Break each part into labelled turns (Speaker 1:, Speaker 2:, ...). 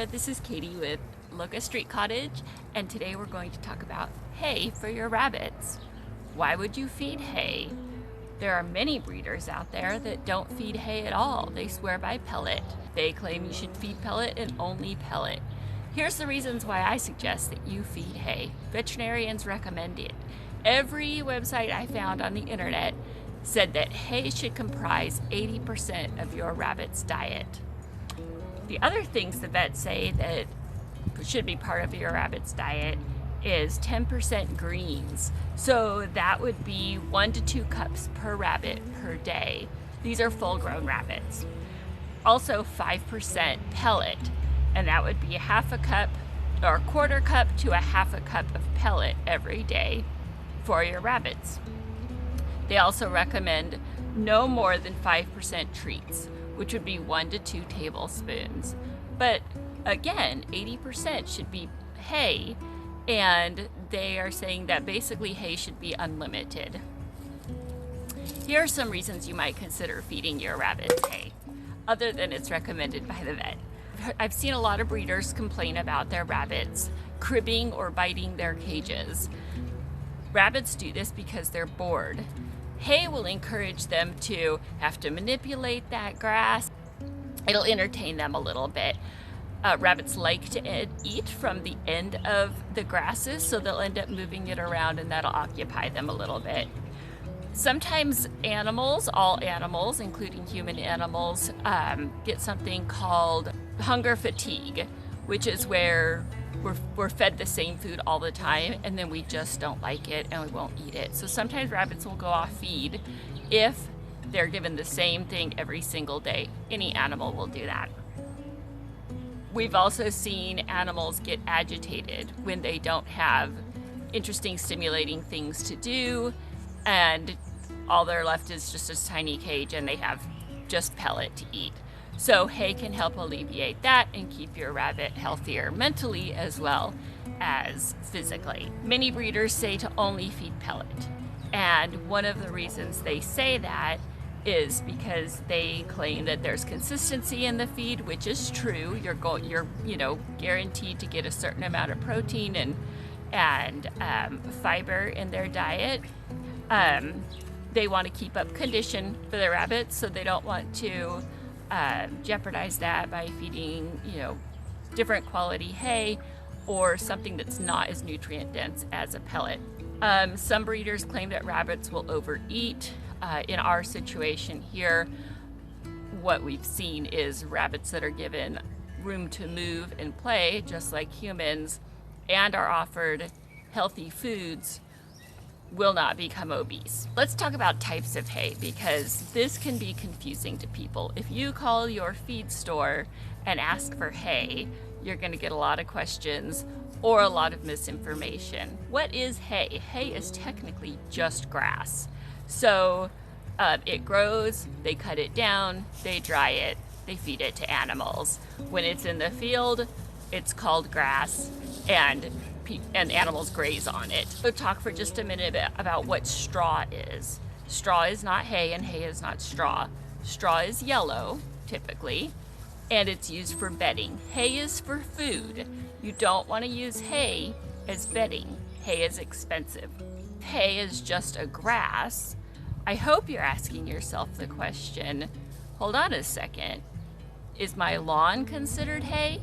Speaker 1: there, this is Kaytee with Locust Street Cottage, and today we're going to talk about hay for your rabbits. Why would you feed hay? There are many breeders out there that don't feed hay at all. They swear by pellet. They claim you should feed pellet and only pellet. Here's the reasons why I suggest that you feed hay. Veterinarians recommend it. Every website I found on the internet said that hay should comprise 80% of your rabbit's diet. The other things the vets say that should be part of your rabbit's diet is 10% greens. So that would be 1 to 2 cups per rabbit per day. These are full-grown rabbits. Also 5% pellet, and that would be a half a cup or a quarter cup to a half a cup of pellet every day for your rabbits. They also recommend no more than 5% treats, which would be 1 to 2 tablespoons. But again, 80% should be hay, and they are saying that basically hay should be unlimited. Here are some reasons you might consider feeding your rabbits hay, other than it's recommended by the vet. I've seen a lot of breeders complain about their rabbits cribbing or biting their cages. Rabbits do this because they're bored. Hay will encourage them to have to manipulate that grass. It'll entertain them a little bit. Rabbits like to eat from the end of the grasses, so they'll end up moving it around, and that'll occupy them a little bit. Sometimes animals, all animals, including human animals, get something called hunger fatigue, which is where we're fed the same food all the time, and then we just don't like it and we won't eat it. So sometimes rabbits will go off feed if they're given the same thing every single day. Any animal will do that. We've also seen animals get agitated when they don't have interesting, stimulating things to do, and all they're left is just a tiny cage and they have just pellet to eat. So hay can help alleviate that and keep your rabbit healthier mentally as well as physically. Many breeders say to only feed pellet, and one of the reasons they say that is because they claim that there's consistency in the feed, which is true. You're guaranteed to get a certain amount of protein and fiber in their diet. They want to keep up condition for their rabbits, so they don't want to jeopardize that by feeding, different quality hay or something that's not as nutrient dense as a pellet. Some breeders claim that rabbits will overeat. In our situation here, what we've seen is rabbits that are given room to move and play, just like humans, and are offered healthy foods, will not become obese. Let's talk about types of hay, because this can be confusing to people. If you call your feed store and ask for hay, you're going to get a lot of questions or a lot of misinformation. What is hay? Hay is technically just grass. So it grows, they cut it down, they dry it, they feed it to animals. When it's in the field, it's called grass, and animals graze on it. So talk for just a minute about what straw is. Straw is not hay, and hay is not straw. Straw is yellow, typically, and it's used for bedding. Hay is for food. You don't want to use hay as bedding. Hay is expensive. Hay is just a grass. I hope you're asking yourself the question, hold on a second, is my lawn considered hay?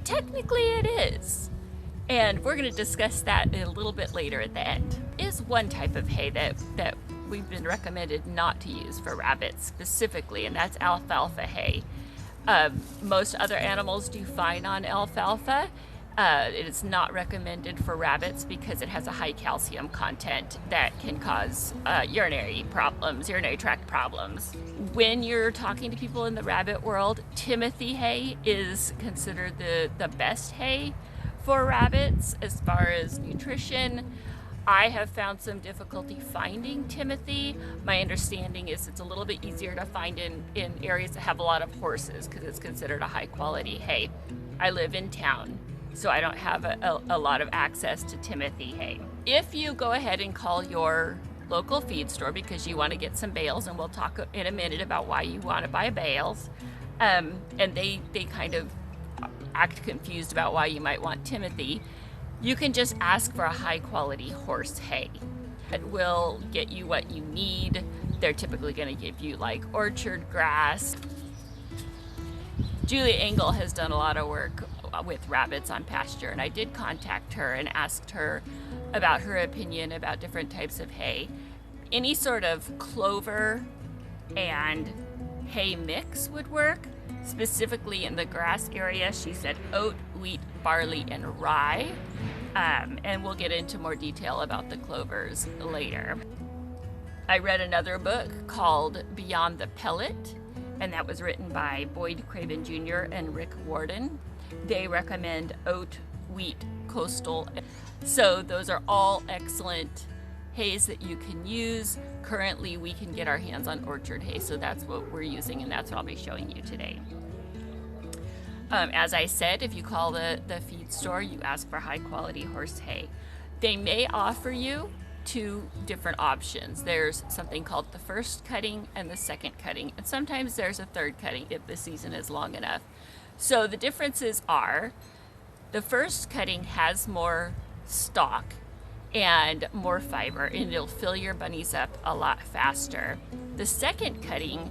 Speaker 1: Technically it is. And we're going to discuss that a little bit later at the end. Is one type of hay that we've been recommended not to use for rabbits specifically, and that's alfalfa hay. Most other animals do fine on alfalfa. It is not recommended for rabbits because it has a high calcium content that can cause urinary tract problems. When you're talking to people in the rabbit world, Timothy hay is considered the best hay for rabbits as far as nutrition. I have found some difficulty finding Timothy. My understanding is it's a little bit easier to find in areas that have a lot of horses because it's considered a high quality hay. I live in town, so I don't have a lot of access to Timothy hay. If you go ahead and call your local feed store because you want to get some bales, and we'll talk in a minute about why you want to buy bales, and they kind of act confused about why you might want Timothy, you can just ask for a high quality horse hay. It will get you what you need. They're typically going to give you like orchard grass. Julia Engel has done a lot of work with rabbits on pasture, and I did contact her and asked her about her opinion about different types of hay. Any sort of clover and hay mix would work. Specifically in the grass area, she said oat, wheat, barley, and rye. And we'll get into more detail about the clovers later. I read another book called Beyond the Pellet, and that was written by Boyd Craven Jr. and Rick Warden. They recommend oat, wheat, coastal. So those are all excellent hays that you can use. Currently, we can get our hands on orchard hay, so that's what we're using, and that's what I'll be showing you today. As I said, if you call the feed store, you ask for high quality horse hay. They may offer you two different options. There's something called the first cutting and the second cutting, and sometimes there's a third cutting if the season is long enough. So the differences are the first cutting has more stalk and more fiber, and it'll fill your bunnies up a lot faster. The second cutting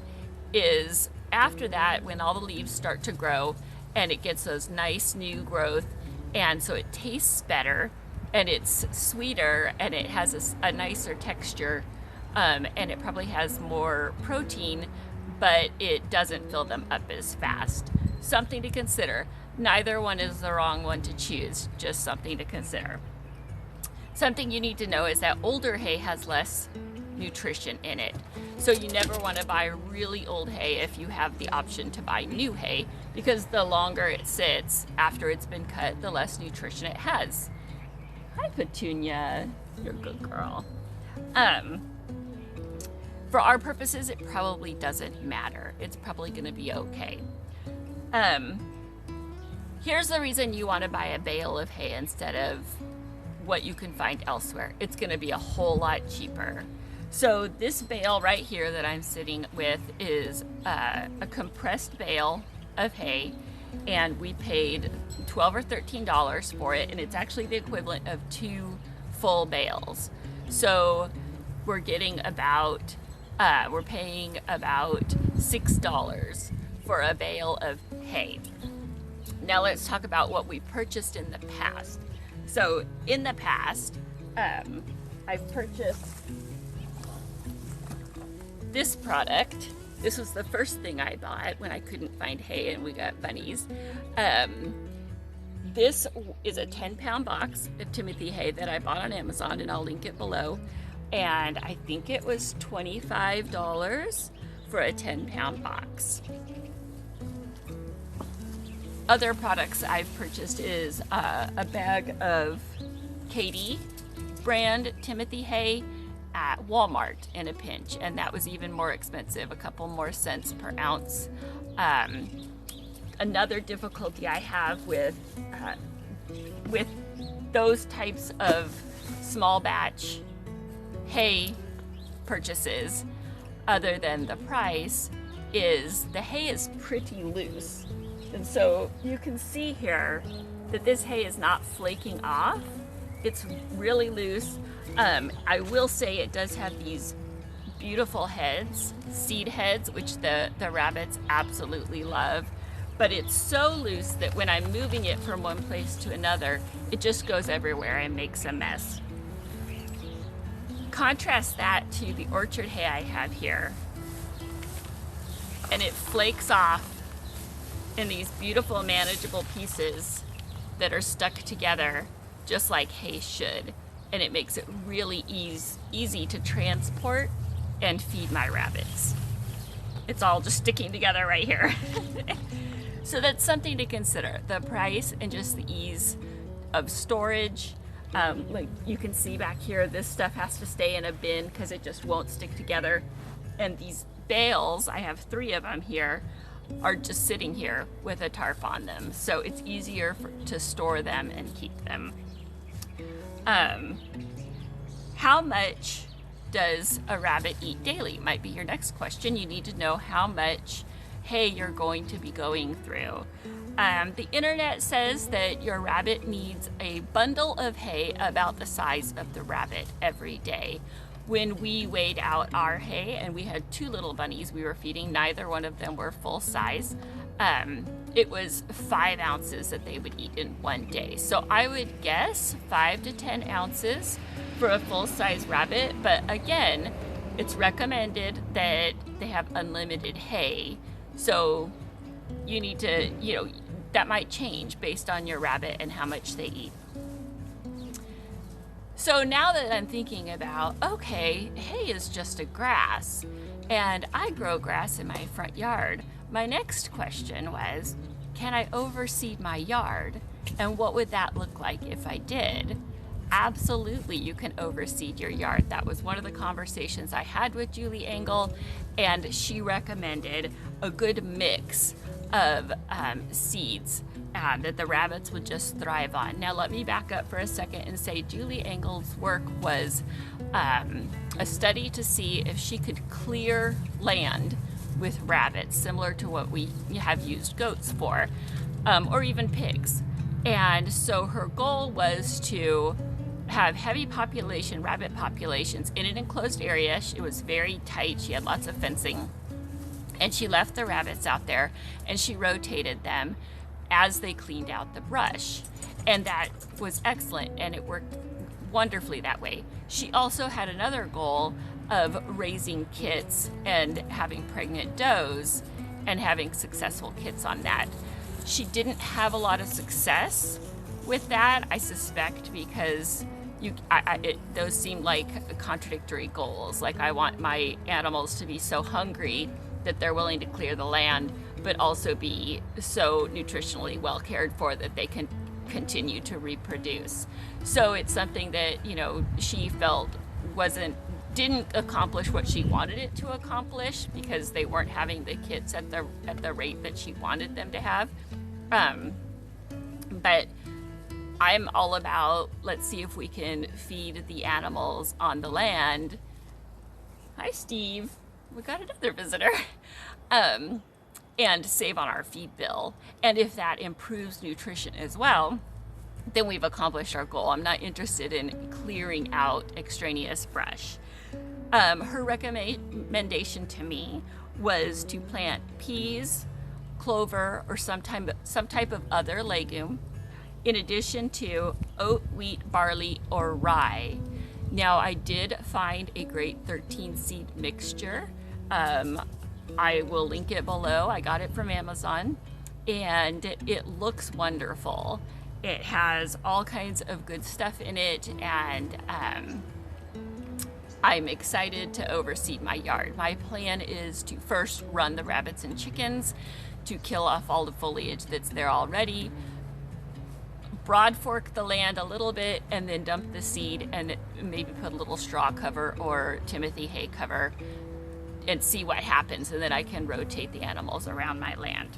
Speaker 1: is after that, when all the leaves start to grow and it gets those nice new growth, and so it tastes better and it's sweeter and it has a nicer texture, and it probably has more protein, but it doesn't fill them up as fast. Something to consider. Neither one is the wrong one to choose, just something to consider. Something you need to know is that older hay has less nutrition in it. So you never want to buy really old hay if you have the option to buy new hay, because the longer it sits after it's been cut, the less nutrition it has. Hi, Petunia. You're a good girl. For our purposes, it probably doesn't matter. It's probably going to be okay. Here's the reason you want to buy a bale of hay instead of what you can find elsewhere. It's going to be a whole lot cheaper. So this bale right here that I'm sitting with is a compressed bale of hay, and we paid $12 or $13 for it, and it's actually the equivalent of 2 full bales. So we're getting about we're paying about $6 for a bale of hay. Now let's talk about what we purchased in the past. So in the past, I've purchased this product. This was the first thing I bought when I couldn't find hay and we got bunnies. This is a 10-pound box of Timothy hay that I bought on Amazon, and I'll link it below. And I think it was $25 for a 10-pound box. Other products I've purchased is a bag of Kaytee brand Timothy hay at Walmart in a pinch, and that was even more expensive, a couple more cents per ounce. Another difficulty I have with those types of small batch hay purchases, other than the price, is the hay is pretty loose. And so you can see here that this hay is not flaking off. It's really loose. I will say it does have these beautiful heads, seed heads, which the rabbits absolutely love. But it's so loose that when I'm moving it from one place to another, it just goes everywhere and makes a mess. Contrast that to the orchard hay I have here, and it flakes off in these beautiful manageable pieces that are stuck together just like hay should, and it makes it really easy to transport and feed my rabbits. It's all just sticking together right here. So that's something to consider, the price and just the ease of storage. Like you can see back here, this stuff has to stay in a bin because it just won't stick together. And these bales, I have 3 of them here, are just sitting here with a tarp on them. So it's easier to store them and keep them. How much does a rabbit eat daily? Might be your next question. You need to know how much hay you're going to be going through. The internet says that your rabbit needs a bundle of hay about the size of the rabbit every day. When we weighed out our hay, and we had two little bunnies we were feeding, neither one of them were full size. It was 5 ounces that they would eat in one day. So I would guess 5 to 10 ounces for a full size rabbit. But again, it's recommended that they have unlimited hay. So you need to, that might change based on your rabbit and how much they eat. So now that I'm thinking about, okay, hay is just a grass, and I grow grass in my front yard, my next question was, can I overseed my yard? And what would that look like if I did? Absolutely, you can overseed your yard. That was one of the conversations I had with Julie Engel, and she recommended a good mix of seeds that the rabbits would just thrive on. Now let me back up for a second and say Julie Engel's work was a study to see if she could clear land with rabbits, similar to what we have used goats for, or even pigs. And so her goal was to have heavy rabbit populations in an enclosed area. It was very tight. She had lots of fencing. And she left the rabbits out there, and she rotated them as they cleaned out the brush. And that was excellent, and it worked wonderfully that way. She also had another goal of raising kits and having pregnant does and having successful kits on that. She didn't have a lot of success with that, I suspect, because those seem like contradictory goals. Like, I want my animals to be so hungry that they're willing to clear the land, but also be so nutritionally well cared for that they can continue to reproduce. So it's something that, she felt didn't accomplish what she wanted it to accomplish, because they weren't having the kits at the rate that she wanted them to have. But I'm all about, let's see if we can feed the animals on the land. Hi, Steve. We got another visitor. And save on our feed bill. And if that improves nutrition as well, then we've accomplished our goal. I'm not interested in clearing out extraneous brush. Her recommendation to me was to plant peas, clover, or some type of other legume, in addition to oat, wheat, barley, or rye. Now, I did find a great 13 seed mixture. I will link it below. I got it from Amazon, and it looks wonderful. It has all kinds of good stuff in it, and I'm excited to overseed my yard. My plan is to first run the rabbits and chickens to kill off all the foliage that's there already, broad fork the land a little bit, and then dump the seed and maybe put a little straw cover or Timothy hay cover and see what happens, and then I can rotate the animals around my land.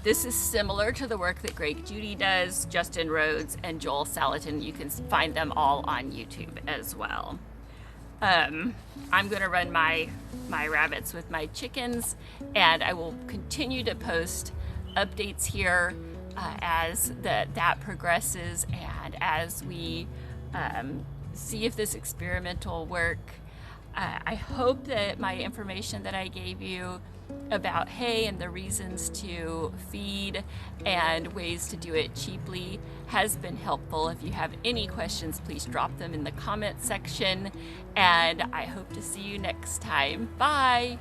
Speaker 1: This is similar to the work that Greg Judy does, Justin Rhodes, and Joel Salatin. You can find them all on YouTube as well. I'm going to run my rabbits with my chickens, and I will continue to post updates here as that progresses, and as we see if this experimental work. I hope that my information that I gave you about hay and the reasons to feed and ways to do it cheaply has been helpful. If you have any questions, please drop them in the comment section, and I hope to see you next time. Bye!